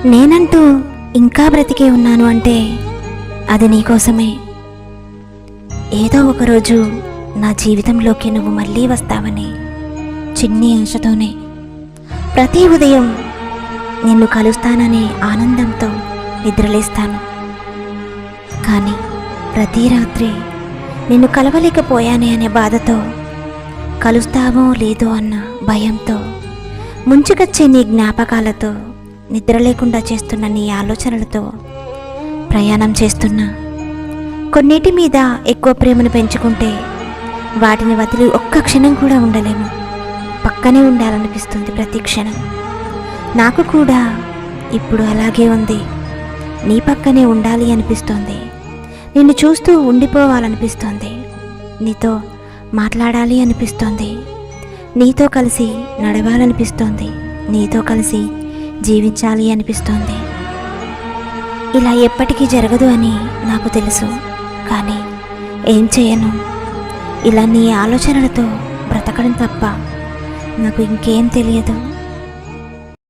నేనంటూ ఇంకా బ్రతికే ఉన్నాను అంటే అది నీకోసమే. ఏదో ఒకరోజు నా జీవితంలోకి నువ్వు మళ్ళీ వస్తావని చిన్ని ఆశతోనే ప్రతి ఉదయం నిన్ను కలుస్తాననే ఆనందంతో నిద్రలేస్తాను. కానీ ప్రతి రాత్రి నిన్ను కలవలేకపోయానే అనే బాధతో, కలుస్తావో లేదో అన్న భయంతో, ముంచుకొచ్చే నీ జ్ఞాపకాలతో, నిద్ర లేకుండా చేస్తున్న నీ ఆలోచనలతో ప్రయాణం చేస్తున్నా. కొన్నిటి మీద ఎక్కువ ప్రేమను పెంచుకుంటే వాటిని వదిలి ఒక్క క్షణం కూడా ఉండలేము. పక్కనే ఉండాలనిపిస్తుంది ప్రతి క్షణం. నాకు కూడా ఇప్పుడు అలాగే ఉంది. నీ పక్కనే ఉండాలి అనిపిస్తోంది. నిన్ను చూస్తూ ఉండిపోవాలనిపిస్తోంది. నీతో మాట్లాడాలి అనిపిస్తోంది. నీతో కలిసి నడవాలనిపిస్తోంది. నీతో కలిసి జీవించాలి అనిపిస్తోంది. ఇలా ఎప్పటికీ జరగదు అని నాకు తెలుసు. కానీ ఏం చేయను. ఇలా నీ ఆలోచనలతో బ్రతకడం తప్ప నాకు ఇంకేం తెలియదు.